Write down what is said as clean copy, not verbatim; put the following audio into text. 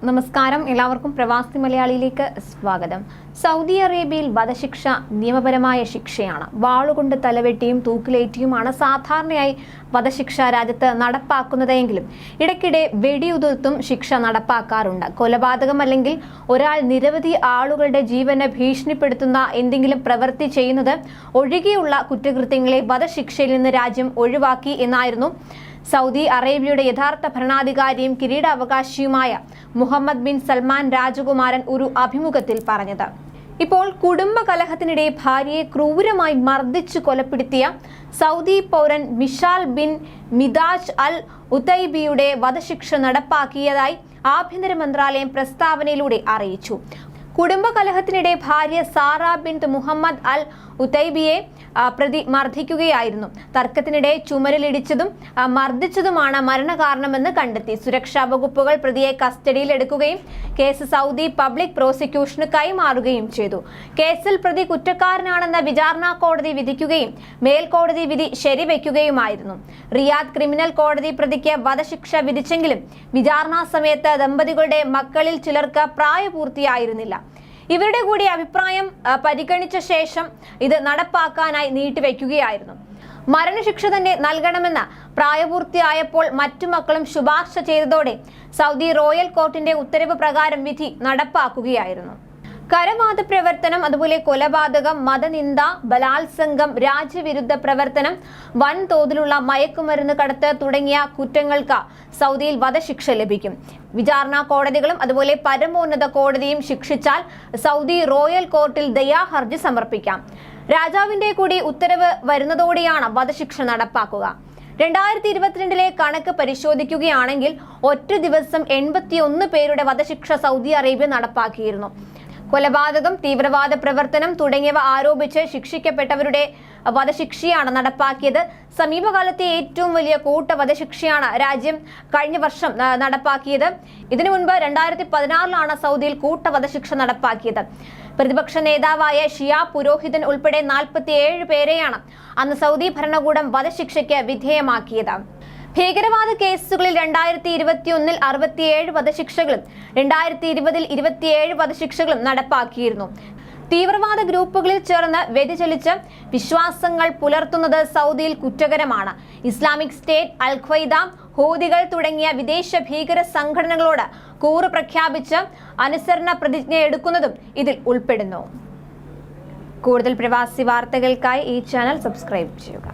നമസ്കാരം, എല്ലാവർക്കും പ്രവാസി മലയാളിയിലേക്ക് സ്വാഗതം. സൗദി അറേബ്യയിൽ വധശിക്ഷ നിയമപരമായ ശിക്ഷയാണ്. വാളുകൊണ്ട് തലവെട്ടിയും തൂക്കിലേറ്റിയുമാണ് സാധാരണയായി വധശിക്ഷ രാജ്യത്ത് നടപ്പാക്കുന്നതെങ്കിലും ഇടയ്ക്കിടെ വെടിയുതിർത്തും ശിക്ഷ നടപ്പാക്കാറുണ്ട്. കൊലപാതകം അല്ലെങ്കിൽ ഒരാൾ നിരവധി ആളുകളുടെ ജീവനെ ഭീഷണിപ്പെടുത്തുന്ന എന്തെങ്കിലും പ്രവൃത്തി ചെയ്യുന്നത് ഒഴികെയുള്ള കുറ്റകൃത്യങ്ങളെ വധശിക്ഷയിൽ നിന്ന് രാജ്യം ഒഴിവാക്കി എന്നായിരുന്നു സൗദി അറേബ്യയുടെ യഥാർത്ഥ ഭരണാധികാരിയും കിരീടാവകാശിയുമായ മുഹമ്മദ് ബിൻ സൽമാൻ രാജകുമാരൻ ഒരു അഭിമുഖത്തിൽ പറഞ്ഞത്. ഇപ്പോൾ കുടുംബ കലഹത്തിനിടെ ഭാര്യയെ ക്രൂരമായി മർദ്ദിച്ചു കൊലപ്പെടുത്തിയ സൗദി പൗരൻ മിഷാൽ ബിൻ മിദാജ് അൽ ഉതൈബിയുടെ വധശിക്ഷ നടപ്പാക്കിയതായി ആഭ്യന്തര മന്ത്രാലയം പ്രസ്താവനയിലൂടെ അറിയിച്ചു. കുടുംബ കലഹത്തിനിടെ ഭാര്യ സാറ ബിൻ മുഹമ്മദ് അൽ ഉതൈബിയെ പ്രതി മർദ്ദിക്കുകയായിരുന്നു. തർക്കത്തിനിടെ ചുമരിലിടിച്ചതും മർദ്ദിച്ചതുമാണ് മരണകാരണമെന്ന് കണ്ടെത്തി. സുരക്ഷാ വകുപ്പുകൾ പ്രതിയെ കസ്റ്റഡിയിൽ എടുക്കുകയും കേസ് സൗദി പബ്ലിക് പ്രോസിക്യൂഷന് കൈമാറുകയും ചെയ്തു. കേസിൽ പ്രതി കുറ്റക്കാരനാണെന്ന് വിചാരണ കോടതി വിധിക്കുകയും മേൽക്കോടതി വിധി ശരിവെക്കുകയുമായിരുന്നു. റിയാദ് ക്രിമിനൽ കോടതി പ്രതിക്ക് വധശിക്ഷ വിധിച്ചെങ്കിലും വിചാരണാ സമയത്ത് ദമ്പതികളുടെ മക്കളിൽ ചിലർക്ക് പ്രായപൂർത്തിയായിരുന്നില്ല. ഇവരുടെ കൂടി അഭിപ്രായം പരിഗണിച്ച ശേഷം ഇത് നടപ്പാക്കാനായി നീട്ടിവെക്കുകയായിരുന്നു. മരണശിക്ഷ തന്നെ നൽകണമെന്ന് പ്രായപൂർത്തിയായപ്പോൾ മറ്റു മക്കളും ശുപാർശ ചെയ്തതോടെ സൗദി റോയൽ കോർട്ടിന്റെ ഉത്തരവ് പ്രകാരം വിധി നടപ്പാക്കുകയായിരുന്നു. കരവാദ പ്രവർത്തനം, അതുപോലെ കൊലപാതകം, മതനിന്ദ, ബലാത്സംഗം, രാജ്യവിരുദ്ധ പ്രവർത്തനം, വൻതോതിലുള്ള മയക്കുമരുന്ന് കടത്ത് തുടങ്ങിയ കുറ്റങ്ങൾക്ക് സൗദിയിൽ വധശിക്ഷ ലഭിക്കും. വിചാരണ കോടതികളും അതുപോലെ പരമോന്നത കോടതിയും ശിക്ഷിച്ചാൽ സൗദി റോയൽ കോർട്ടിൽ ദയാഹർജി സമർപ്പിക്കാം. രാജാവിന്റെ കൂടി ഉത്തരവ് വരുന്നതോടെയാണ് വധശിക്ഷ നടപ്പാക്കുക. 2022 കണക്ക് പരിശോധിക്കുകയാണെങ്കിൽ ഒറ്റ ദിവസം 81 പേരുടെ വധശിക്ഷ സൗദി അറേബ്യ നടപ്പാക്കിയിരുന്നു. കൊലപാതകം, തീവ്രവാദ പ്രവർത്തനം തുടങ്ങിയവ ആരോപിച്ച് ശിക്ഷിക്കപ്പെട്ടവരുടെ വധശിക്ഷയാണ് നടപ്പാക്കിയത്. സമീപകാലത്തെ ഏറ്റവും വലിയ കൂട്ട വധശിക്ഷയാണ് രാജ്യം കഴിഞ്ഞ വർഷം നടപ്പാക്കിയത്. ഇതിനു മുൻപ് 2016 സൗദിയിൽ കൂട്ട വധശിക്ഷ നടപ്പാക്കിയത്. പ്രതിപക്ഷ നേതാവായ ഷിയ പുരോഹിതൻ ഉൾപ്പെടെ 47 പേരെയാണ് അന്ന് സൗദി ഭരണകൂടം വധശിക്ഷയ്ക്ക് വിധേയമാക്കിയത്. ഭീകരവാദ കേസുകളിൽ 2021 67 വധശിക്ഷകളും 2020 27 വധശിക്ഷകളും നടപ്പാക്കിയിരുന്നു. തീവ്രവാദ ഗ്രൂപ്പുകളിൽ ചേർന്ന് വ്യതിചലിച്ച് വിശ്വാസങ്ങൾ പുലർത്തുന്നത് സൗദിയിൽ കുറ്റകരമാണ്. ഇസ്ലാമിക് സ്റ്റേറ്റ്, അൽ ഖ്വയ്ദ, ഹൂതികൾ തുടങ്ങിയ വിദേശ ഭീകര സംഘടനകളോട് കൂറ് പ്രഖ്യാപിച്ച് അനുസരണ പ്രതിജ്ഞ എടുക്കുന്നതും ഇതിൽ ഉൾപ്പെടുന്നു. കൂടുതൽ പ്രവാസി വാർത്തകൾക്കായി ഈ ചാനൽ സബ്സ്ക്രൈബ് ചെയ്യുക.